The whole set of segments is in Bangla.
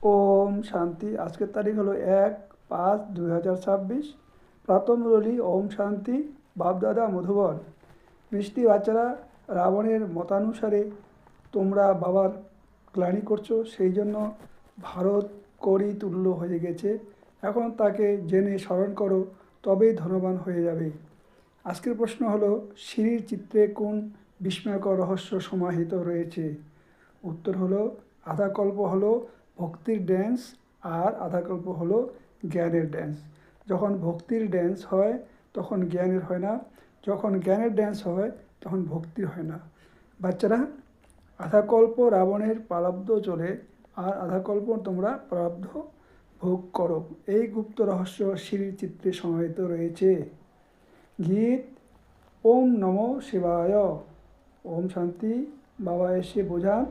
ওম শান্তি। আজকের তারিখ হলো 1-5-2026। প্রাতঃ মুরলী ওম শান্তি। বাপদাদা মধুবন। মিষ্টি বাচ্চারা, রাবণের মতানুসারে তোমরা বাবার গ্লানি করছো, সেই জন্য ভারত করি তুল্য হয়ে গেছে। এখন তাকে জেনে স্মরণ করো, তবেই ধনবান হয়ে যাবে। আজকের প্রশ্ন হলো, শ্রীর চিত্রে কোন বিস্ময়কর রহস্য সমাহিত রয়েছে? উত্তর হলো, আধা কল্প হলো ভক্তির ড্যান্স আর আধা কল্প হলো জ্ঞানের ড্যান্স। যখন ভক্তির ড্যান্স হয় তখন জ্ঞানের হয় না, যখন জ্ঞানের ড্যান্স হয় তখন ভক্তির হয় না। বাচ্চারা, আধা কল্প রাবণের প্রারব্ধ চলে, আর আধা কল্প তোমরা প্রারব্ধ ভোগ করো। এই গুপ্ত রহস্য শ্রীর চিত্রে সমাহিত রয়েছে। গীত ওম নমো শিবায়। ওম শান্তি। বাবা এসে বোঝান,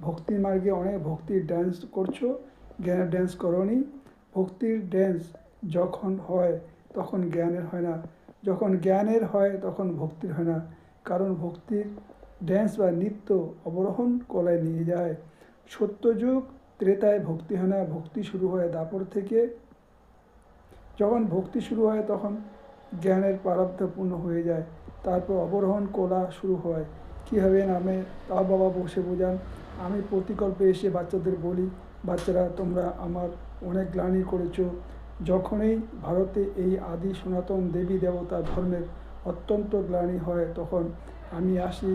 ভক্তির মার্গে অনেক ভক্তির ড্যান্স করছো, জ্ঞানের ড্যান্স করোনি। ভক্তির ড্যান্স যখন হয় তখন জ্ঞানের হয় না, যখন জ্ঞানের হয় তখন ভক্তির হয় না। কারণ ভক্তির ড্যান্স বা নৃত্য অবরোহণ কলায় নিয়ে যায়। সত্যযুগ ত্রেতায় ভক্তি হয় না, ভক্তি শুরু হয় দাপর থেকে। যখন ভক্তি শুরু হয় তখন জ্ঞানের প্রারব্ধ পূর্ণ হয়ে যায়, তারপর অবরোহণ কোলা শুরু হয়। কীভাবে নামে তাও বাবা বসে বোঝান। আমি প্রতিকল্পে এসে বাচ্চাদের বলি, বাচ্চারা তোমরা আমার অনেক গ্লানি করেছো। যখনই ভারতে এই আদি সনাতন দেবী দেবতা ধর্মের অত্যন্ত গ্লানি হয় তখন আমি আসি।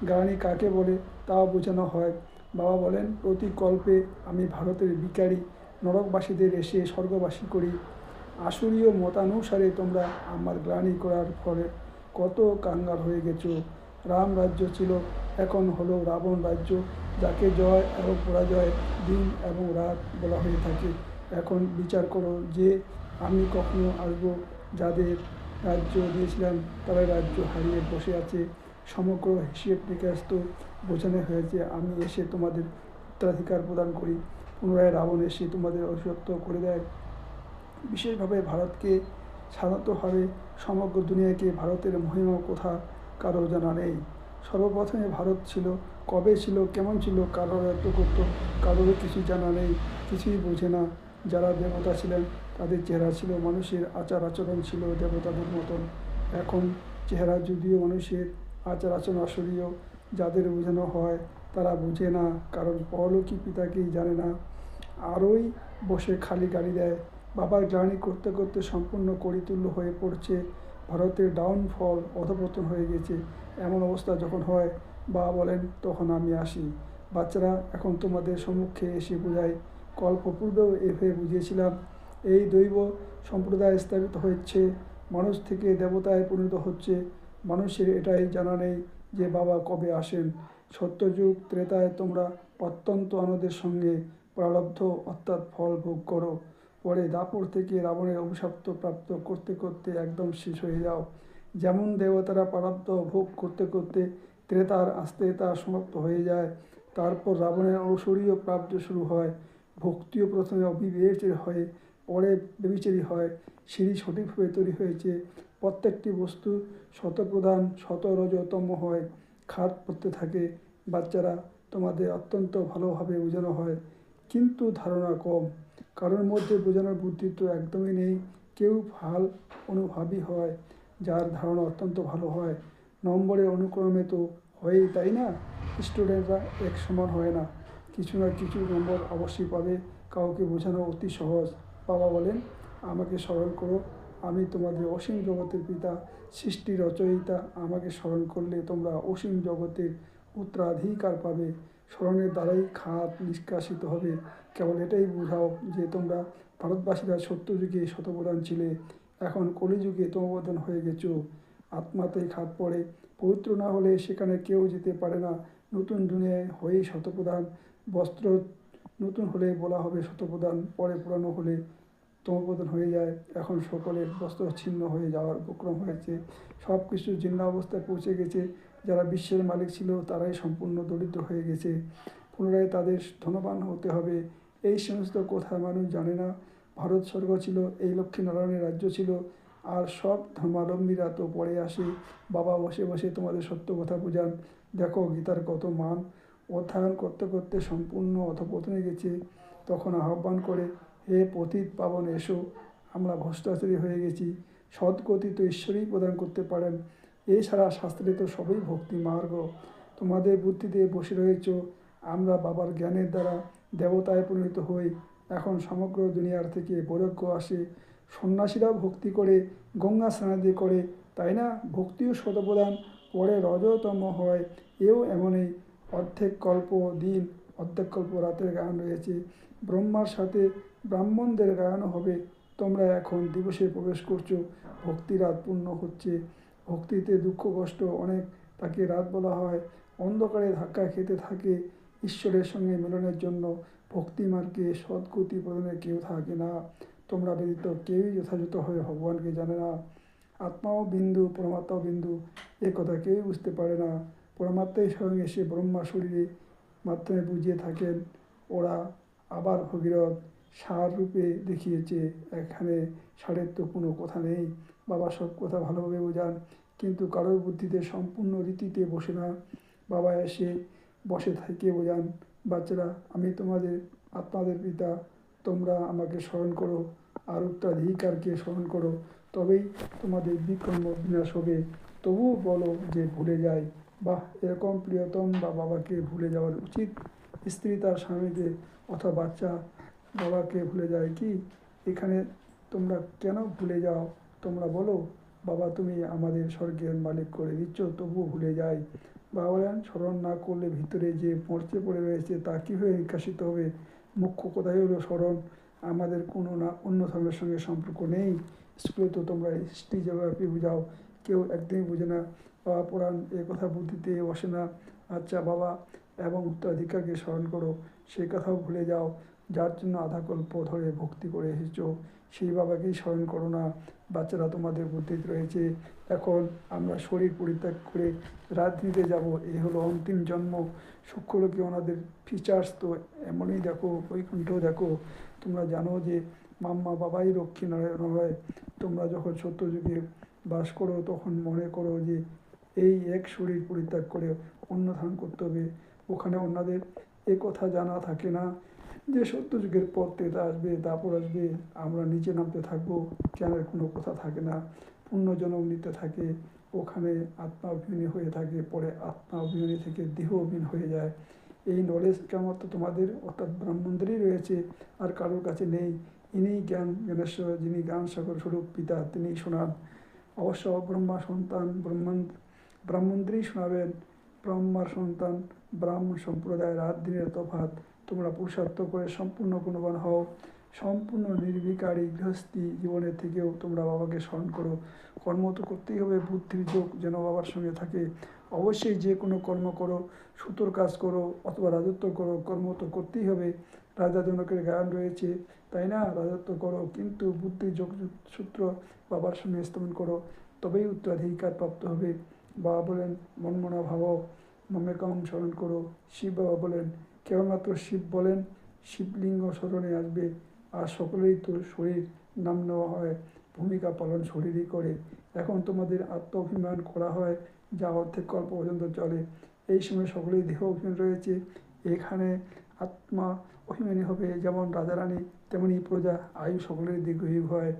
গ্লানি কাকে বলে তাও বোঝানো হয়। বাবা বলেন, প্রতিকল্পে আমি ভারতের বিকারী নরকবাসীদের এসে স্বর্গবাসী করি। আসুরীয় মতানুসারে তোমরা আমার গ্লানি করার ফলে কত কাঙ্গাল হয়ে গেছো। রাম রাজ্য ছিল, এখন হলো রাবণ রাজ্য, যাকে জয় এবং পরাজয়, দিন এবং রাত বলা হয়ে থাকে। এখন বিচার করো যে আমি কখনো আসবো। যাদের রাজ্য দিয়েছিলাম তারা রাজ্য হারিয়ে বসে আছে। সমগ্র হিসেব নিকাশ তো বোঝানো হয়েছে। আমি এসে তোমাদের উত্তরাধিকার প্রদান করি। পুনরায় রাবণ এসে তোমাদের অভিশপ্ত করে দেয়। বিশেষভাবে ভারতকে, সাধারণতভাবে সমগ্র দুনিয়াকে ভারতের মহিমা কোথা কারো জানা নেই। সর্বপ্রথমে ভারত ছিল, কবে ছিল, কেমন ছিল, কারোর এত করতো, কারোর কিছু জানা নেই, কিছুই বোঝে না। যারা দেবতা ছিলেন তাদের চেহারা ছিল মানুষের, আচার আচরণ ছিল দেবতাদের মতন। এখন চেহারা যদিও মানুষের, আচার আচরণ আসরীয়। যাদের বোঝানো হয় তারা বোঝে না, কারণ পরলোকী পিতাকেই জানে না। আরই বসে খালি গালি দেয়। বাবার গ্লানি করতে করতে সম্পূর্ণ করিতুল্য হয়ে পড়ছে। ভারতের ডাউনফল, অধপতন হয়ে গেছে। এমন অবস্থা যখন হয় বাবা বলেন, তখন আমি আসি। বাচ্চারা, এখন তোমাদের সম্মুখে এসে বোঝাই, কল্পপূর্বেও এভাবে বুঝিয়েছিলাম। এই দৈব সম্প্রদায় স্থাপিত হচ্ছে, মানুষ থেকে দেবতায় পরিণত হচ্ছে। মানুষের এটাই জানা নেই যে বাবা কবে আসেন। সত্যযুগ ত্রেতায় তোমরা অত্যন্ত আনন্দের সঙ্গে প্রারব্ধ অর্থাৎ ফল ভোগ করো। পরে দাপর থেকে রাবণের অভিশপ্ত প্রাপ্ত করতে করতে একদম শেষ হয়ে যাও। যেমন দেবতারা প্রারব্ধ ভোগ করতে করতে ত্রেতার আস্তে তা সমাপ্ত হয়ে যায়, তারপর রাবণের অসুরীয় প্রাপ্ত শুরু হয়। ভক্তিও প্রথমে অবিবেচের হয়ে পরে বেবিচারী হয়। সিঁড়ি সঠিকভাবে তৈরি হয়েছে। প্রত্যেকটি বস্তু শতপ্রধান শতরজতম হয়, খাত পড়তে থাকে। বাচ্চারা, তোমাদের অত্যন্ত ভালোভাবে বোঝানো হয়, কিন্তু ধারণা কম। কারোর মধ্যে বোঝানোর বুদ্ধি তো একদমই নেই। কেউ ভাল অনুভাবী হয়, যার ধারণা অত্যন্ত ভালো হয়। নম্বরের অনুক্রমে তো হয়ই, তাই না? স্টুডেন্টরা এক সমান হয় না, কিছু না কিছু নম্বর অবশ্যই পাবে। কাউকে বোঝানো অতি সহজ। বাবা বলেন, আমাকে স্মরণ করো, আমি তোমাদের অসীম জগতের পিতা, সৃষ্টি রচয়িতা। আমাকে স্মরণ করলে তোমরা অসীম জগতের উত্তরাধিকার পাবে। স্মরণের দ্বারাই খাত নিষ্কাশিত হবে। কেবল এটাই বোঝাও যে তোমরা ভারতবাসীরা সত্যযুগে শতপ্রধান ছিলে, এখন কলিযুগে তমপ্রধান হয়ে গেছো। আত্মাতেই খাত পড়ে, পবিত্র না হলে সেখানে কেউ যেতে পারে না। নতুন দুনিয়ায় হয়েই শতপ্রধান। বস্ত্র নতুন হলে বলা হবে শতপ্রধান, পরে পুরানো হলে তমপ্রধান হয়ে যায়। এখন সকলের বস্ত্র ছিন্ন হয়ে যাওয়ার উপক্রম হয়েছে। সব কিছু জীর্ণ অবস্থায় পৌঁছে গেছে। যারা বিশ্বের মালিক ছিল তারাই সম্পূর্ণ দরিদ্র হয়ে গেছে। পুনরায় তাদের ধনবান হতে হবে। এই সমস্ত কথা মানুষ জানে না। ভারত স্বর্গ ছিল, এই লক্ষ্মীনারায়ণের রাজ্য ছিল, আর সব ধর্মাবলম্বীরা তো পরে আসে। বাবা বসে বসে তোমাদের সত্য কথা বোঝান। দেখো গীতার কত মান। অধ্যয়ন করতে করতে সম্পূর্ণ অধঃপতনে গেছে। তখন আহ্বান করে, হে পতিত পাবন এসো, আমরা ভ্রষ্টাচারী হয়ে গেছি, সদ্গতি তো ঈশ্বরই প্রদান করতে পারেন, এছাড়া শাস্ত্রে তো সবই ভক্তি মার্গ। তোমাদের বুদ্ধিতে বসে রয়েছ, আমরা বাবার জ্ঞানের দ্বারা দেবতায় পরিণত হই। এখন সমগ্র দুনিয়ার থেকে বৈরাগ্য আসে, সন্ন্যাসীরাও ভক্তি করে, গঙ্গা স্নানাদি করে, তাই না? ভক্তিও শতপ্রধান, পরে রজতম হয়, এও এমনই। অর্ধেক কল্প দিন, অর্ধেক কল্প রাতের গান রয়েছে, ব্রহ্মার সাথে ব্রাহ্মণদের গায়নও হবে। তোমরা এখন দিবসে প্রবেশ করছো, ভক্তি রাত পূর্ণ হচ্ছে। ভক্তিতে দুঃখ কষ্ট অনেক, তাকে রাত বলা হয়। অন্ধকারে ধাক্কা খেতে থাকে ঈশ্বরের সঙ্গে মিলনের জন্য। ভক্তি মার্গে সদ্গতি প্রদানে কেউ থাকে না, তোমরা ব্যতীত কেউই যথাযথভাবে ভগবানকে জানে না। আত্মাও বিন্দু, পরমাত্মাও বিন্দু, এ কথা কেউই বুঝতে পারে না। পরমাত্মাই স্বয়ং এসে ব্রহ্মা শরীরে মাধ্যমে বুঝিয়ে থাকেন। ওরা আবার ভগীরথ সার রূপে দেখিয়েছে, এখানে সারের তো কোনো কথা নেই। বাবা সব কথা ভালোভাবে বোঝান, কিন্তু কারোর বুদ্ধিতে সম্পূর্ণ রীতিতে বসে না। বাবা এসে বসে থেকে বোঝান, বাচ্চারা আমি তোমাদের আত্মাদের পিতা, তোমরা আমাকে স্মরণ করো আর উত্তরাধিকারকে স্মরণ করো, তবেই তোমাদের বিকর্ম বিনাশ হবে। তবুও বলো যে ভুলে যাই, বাহ, এরকম প্রিয়তম বা বাবাকে ভুলে যাওয়ার উচিত? স্ত্রী তার স্বামীকে অথবা বাচ্চা বাবাকে ভুলে যায় কি? এখানে তোমরা কেন ভুলে যাও? তোমরা বলো, বাবা তুমি আমাদের স্বর্গের মালিক করে দিচ্ছ, তবুও ভুলে যাই। বাবা বলেন, স্মরণ না করলে ভিতরে যে মরচে পড়ে রয়েছে তা কীভাবে নিকাশিত হবে? মুখ্য কথাই হলো স্মরণ। আমাদের কোনো না অন্য ধর্মের সঙ্গে সম্পর্ক নেই। স্কুলে তো তোমরা হিস্ট্রি জিওগ্রাফি বোঝাও, কেউ একদিনই বোঝে না। বাবা পুরাণ এ কথা বুদ্ধিতে বসে না। আচ্ছা বাবা এবং উত্তরাধিকারকে স্মরণ করো, সেই কথাও ভুলে যাও। যার জন্য আধাকল্প ধরে ভক্তি করে এসেছ, সেই বাবাকেই স্মরণ করো না। বাচ্চারা তোমাদের বুদ্ধিতে রয়েছে, এখন আমরা শরীর পরিত্যাগ করে রাজনীতিতে যাব, এই হলো অন্তিম জন্ম। সূক্ষ্মলোকে ওনাদের ফিচার্স তো এমনই, দেখো বৈকুণ্ঠ দেখো। তোমরা জানো যে মাম্মা বাবাই রক্ষী নারায়ণ হয়। তোমরা যখন সত্যযুগে বাস করো তখন মনে করো যে এই এক শরীর পরিত্যাগ করে অন্য ধারণ করতে হবে। ওখানে ওনাদের এ কথা জানা থাকে না যে সত্যযুগের পর ত্রেতা আসবে, তারপর আসবে, আমরা নিচে নামতে থাকবো, জ্ঞানের কোনো কথা থাকে না। পুণ্যজনম নিতে থাকে, ওখানে আত্মা অভিমানী হয়ে থাকে, পরে আত্মা অভিমানী থেকে দেহ অভিমান হয়ে যায়। এই নলেজ কেমন তোমাদের অর্থাৎ ব্রাহ্মণদেরই রয়েছে, আর কারোর কাছে নেই। ইনিই জ্ঞানেশ্বর, যিনি জ্ঞান সাগর স্বরূপ পিতা, তিনিই শোনান। অবশ্য ব্রহ্মা সন্তান ব্রাহ্মণদেরই শোনাবেন। ব্রহ্মার সন্তান ব্রাহ্মণ সম্প্রদায়ের রাত দিনের তফাৎ। তোমরা পুরুষার্থ করে সম্পূর্ণ গুণবান হও। সম্পূর্ণ নির্বিকারী গৃহস্থী জীবনের থেকেও তোমরা বাবাকে স্মরণ করো। কর্ম তো করতেই হবে, বুদ্ধির যোগ যেন বাবার সঙ্গে থাকে। অবশ্যই যে কোনো কর্ম করো, সুতোর কাজ করো অথবা রাজত্ব করো, কর্ম তো করতেই হবে। রাজা জনকের গান রয়েছে, তাই না? রাজত্ব করো, কিন্তু বুদ্ধির যোগ সূত্র বাবার সঙ্গে স্থাপন করো, তবেই উত্তরাধিকার প্রাপ্ত হবে। বাবা বলেন, মনমনা ভাব মমেকাম স্মরণ করো। শিব বাবা বলেন, কেবলমাত্র শিব বলেন, শিবলিঙ্গ স্মরণে আসবে। আর সকলেই তো শরীর নাম নেওয়া হয়, ভূমিকা পালন শরীরই করে। এখন তোমাদের আত্ম অভিমান করা হয়, যা অর্ধেক কল্প পর্যন্ত চলে। এই সময় সকলেই দেহ অভিমান রয়েছে, এখানে আত্মা অভিমানী হবে। যেমন রাজারানী তেমনি প্রজা, আয়ু সকলের দীর্ঘায়ু হয়।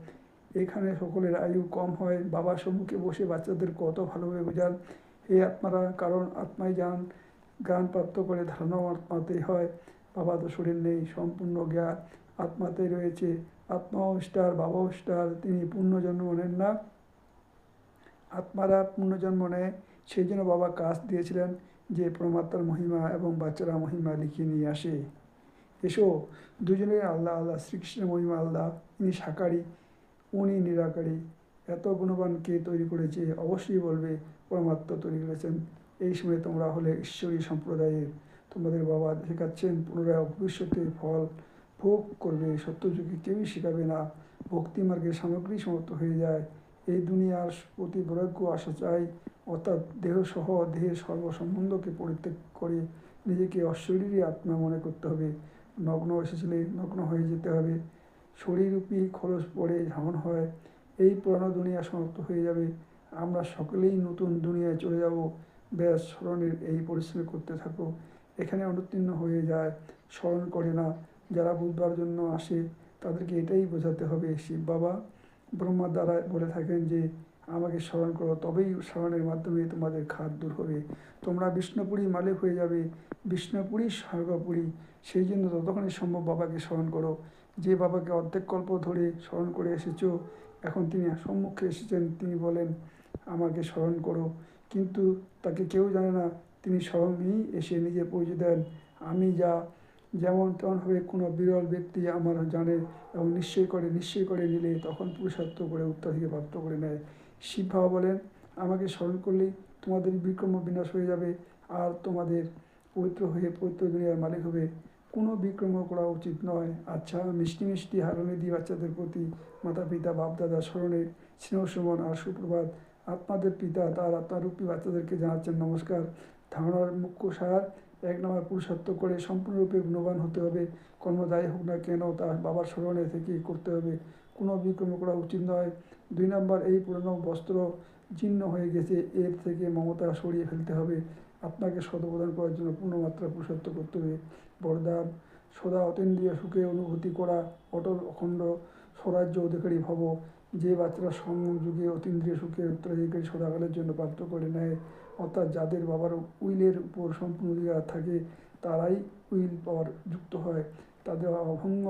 এখানে সকলের আয়ু কম হয়। বাবার সম্মুখে বসে বাচ্চাদের কত ভালোভাবে বোঝান, এই আত্মারা, কারণ আত্মাই জ্ঞান প্রাপ্ত করে, ধারণাও আত্মাতেই হয়। বাবা তো শরীর নেই, সম্পূর্ণ জ্ঞান আত্মাতেই রয়েছে। আত্মাও স্টার, বাবাও স্টার, তিনি পুণ্যজন্ম নেন না, আত্মারা পুণ্যজন্ম নেয়। সেই জন্য বাবা কাজ দিয়েছিলেন যে পরমাত্মার মহিমা এবং বাচ্চারা মহিমা লিখিয়ে নিয়ে আসে। এসো, দুজনের আল্লাহ আল্লাহ, শ্রীকৃষ্ণের মহিমা আল্লাহ, ইনি সাকারী, উনি নিরাকারী। এত গুণবান কে তৈরি করেছে? অবশ্যই বলবে পরমাত্মা তৈরি করেছেন। এই সময় তোমরা হলে ঈশ্বরী সম্প্রদায়ের। তোমাদের বাবা শেখাচ্ছেন পুনরায় ভবিষ্যতে ফল ভোগ করবে। সত্যযুগে কেউই শেখাবে না, ভক্তিমার্গের সামগ্রী সমাপ্ত হয়ে যায়। এই দুনিয়ার প্রতি বৈরাগ্য আসা চাই, অর্থাৎ দেহসহ দেহের সর্বসম্বন্ধকে পরিত্যাগ করে নিজেকে অশরীরী আত্মা মনে করতে হবে। নগ্ন এসেছিলে, নগ্ন হয়ে যেতে হবে। শরীররূপী খরচ পড়ে ধারণ হয়, এই পুরানো দুনিয়া সমাপ্ত হয়ে যাবে, আমরা সকলেই নতুন দুনিয়ায় চলে যাব। ব্যাস, স্মরণের এই পরিশ্রম করতে থাকো। এখানে অনুত্তীর্ণ হয়ে যায়, স্মরণ করে না, যারা বুধবার জন্য আসে তাদেরকে এটাই বোঝাতে হবে। শিব বাবা ব্রহ্মার দ্বারা বলে থাকেন যে আমাকে স্মরণ করো, তবেই স্মরণের মাধ্যমে তোমাদের খাদ দূর হবে। তোমরা বিষ্ণুপুরী মালিক হয়ে যাবে, বিষ্ণুপুরী স্বর্গপুরী। সেই জন্য ততক্ষণই সম্ভব বাবাকে স্মরণ করো। যে বাবাকে অর্ধেক কল্প ধরে স্মরণ করে এসেছো, এখন তিনি সম্মুখে এসেছেন, তিনি বলেন আমাকে স্মরণ করো। কিন্তু তাকে কেউ জানে না, তিনি স্বয়ংই এসে নিজে পৌঁছে দেন। আমি যেমন তেমনভাবে কোনো বিরল ব্যক্তি আমার জানে এবং নিশ্চয় করে নিলে তখন পুরুষার্থ করে উত্তরাধিকে প্রাপ্ত করে নেয়। শিব বাবা বলেন আমাকে স্মরণ করলেই তোমাদের বিক্রম বিনাশ হয়ে যাবে, আর তোমাদের পবিত্র হয়ে পবিত্র দুনিয়ার মালিক হবে। কোনো বিক্রম করা উচিত নয়। আচ্ছা, মিষ্টি মিষ্টি হারানি দিয়ে বাচ্চাদের প্রতি মাতা পিতা বাপদাদা স্মরণে স্নেহ সুমন আর সুপ্রভাত। আপনাদের পিতা তার আত্মারূপী বাচ্চাদেরকে জানাচ্ছেন নমস্কার। ধারণার মুখ্য সার: 1 নম্বর, পুরুষার্থ করে সম্পূর্ণরূপে গুণবান হতে হবে। কর্ম যাই হোক না কেন তা বাবার স্মরণে থেকে করতে হবে, কোনো বিক্রম করা উচিত নয়। 2 নম্বর, এই পুরনো বস্ত্র জীর্ণ হয়ে গেছে, এর থেকে মমতা সরিয়ে ফেলতে হবে। আপনাকে সদপ্রদান করার জন্য পূর্ণমাত্রা পুরুষার্থ করতে হবে। বরদান: সদা অতীন্দ্রিয় সুখে অনুভূতি করা, অটল অখণ্ড স্বরাজ্য অধিকারী ভব। যে বাচ্চারা সংযম যুগে অতীন্দ্রিয় সুখের উত্তরাধিকারী সদাকালের জন্য প্রাপ্ত করে নেয়, অর্থাৎ যাদের বাবার উইলের উপর সম্পূর্ণ অধিকার থাকে, তারাই উইল পাওয়ার যুক্ত হয়, তাদের অভঙ্গ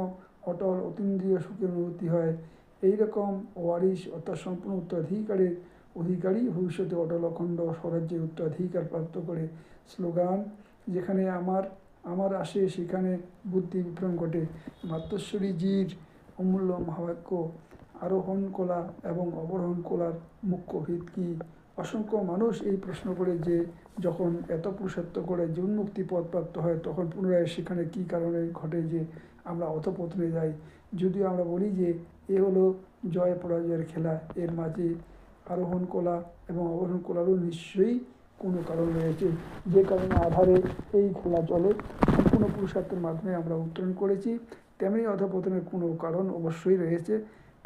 অটল অতীন্দ্রিয় সুখের অনুভূতি হয়। এইরকম ওয়ারিশ অর্থাৎ সম্পূর্ণ অধিকারী ভবিষ্যতে অটল অখণ্ড স্বরাজ্যের উত্তরাধিকার প্রাপ্ত করে। স্লোগান: যেখানে আমার আসে সেখানে বুদ্ধি বিভ্রম ঘটে। মাতশ্বরীজির অমূল্য মহাবাক্য। আরোহণ কলা এবং অবরোহণ কলার মুখ্য ভিত কী? অসংখ্য মানুষ এই প্রশ্ন করে যে যখন এত পুরুষার্থ করে যে উন্মুক্তি পথ প্রাপ্ত হয়, তখন পুনরায় সেখানে কী কারণে ঘটে যে আমরা অধঃপতনে যাই। যদিও আমরা বলি যে এ হলো জয় পরাজয়ের খেলা, এর মাঝে আরোহণ কলা এবং অবরোহণ কলারও নিশ্চয়ই কোনো কারণ রয়েছে, যে কারণে আধারে এই খেলা চলে। সম্পূর্ণ পুরুষার্থের মাধ্যমে আমরা উত্তরণ করেছি, তেমনি অধঃপতনের কোনো কারণ অবশ্যই রয়েছে।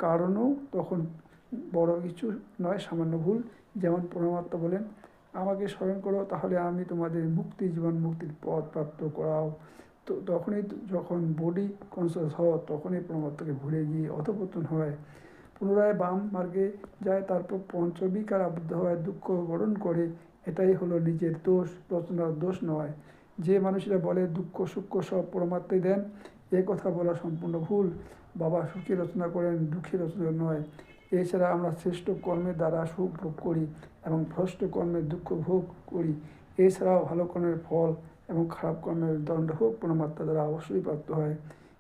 কারণও তখন বড় কিছু নয়, সামান্য ভুল। যেমন পরমাত্মা বলেন আমাকে স্মরণ করো, তাহলে আমি তোমাদের জীবন মুক্তির পথ প্রাপ্ত করাও। তো তখনই যখন বডি কনসিয়াস হও, তখনই পরমাত্মাকে ভুলে গিয়ে অধঃপতন হয়, পুনরায় বাম মার্গে যায়, তারপর পঞ্চবিকার আবদ্ধ হয়, দুঃখ বরণ করে। এটাই হলো নিজের দোষ, রচনার দোষ নয়। যে মানুষেরা বলে দুঃখ সুখ সব পরমাত্মাই দেন, এ কথা বলা সম্পূর্ণ ভুল। বাবা সুখে রচনা করেন, দুঃখে রচনা নয়। এছাড়া আমরা শ্রেষ্ঠ কর্মের দ্বারা সুখ ভোগ করি এবং ভ্রষ্ট কর্মের দুঃখ ভোগ করি। এছাড়াও ভালো কর্মের ফল এবং খারাপ কর্মের দণ্ডভোগ পরমাত্মা দ্বারা অবশ্যই প্রাপ্ত হয়।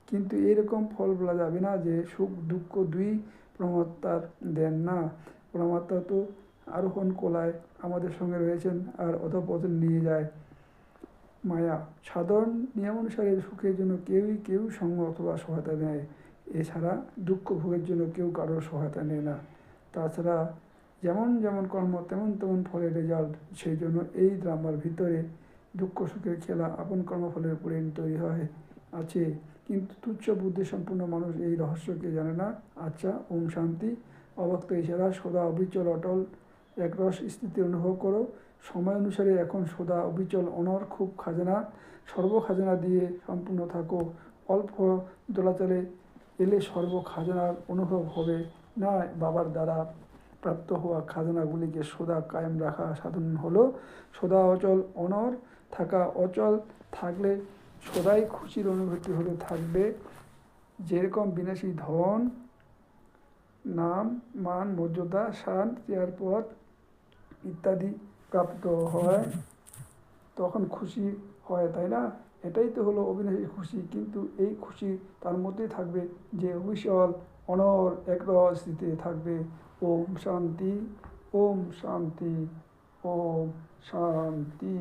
কিন্তু এইরকম ফল বলা যাবে না যে সুখ দুঃখ দুই পরমাত্মার দেন না। পরমাত্মা তো আরোহণ কলায় আমাদের সঙ্গে রয়েছেন আর অধঃপতন নিয়ে যায় মায়া। সাধারণ নিয়ম অনুসারে সুখের জন্য কেউ সঙ্গ অথবা সহায়তা নেয়, এছাড়া দুঃখ ভোগের জন্য কেউ কারোর সহায়তা নেয় না। তাছাড়া যেমন কর্ম তেমন ফলের রেজাল্ট। সেই জন্য এই ড্রামার ভিতরে দুঃখ সুখের খেলা আপন কর্মফলের উপরে তৈরি আছে, কিন্তু তুচ্ছ বুদ্ধি সম্পূর্ণ মানুষ এই রহস্যকে জানে না। আচ্ছা, ওম শান্তি। অব্যক্ত ইশারা: সদা অবিচল অটল একরস স্থিতি অনুভব করো। সময় অনুসারে এখন সদা অবিচল অনর খুব খাজানা, সর্ব খাজানা দিয়ে সম্পূর্ণ থাকো। অল্প দোলাচলে এলে সর্ব খাজানার অনুভব হবে না। বাবার দ্বারা প্রাপ্ত হওয়া খাজানাগুলিকে সদা কায়েম রাখা সাধন হলো সদা অচল অনর থাকা। অচল থাকলে সদাই খুশির অনুভূতি হতে থাকবে। যেরকম বিনাশী ধন, নাম, মান, মর্যাদা, শান, চেয়ার পদ ইত্যাদি প্রাপ্ত হয়, তখন খুশি হয়, তাই না? এটাই তো হলো অবিনাশী খুশি। কিন্তু এই খুশি তার মধ্যেই থাকবে যে অবিচল অনর একরস স্থিতিতে থাকবে। ওম শান্তি, ওম শান্তি, ওম শান্তি।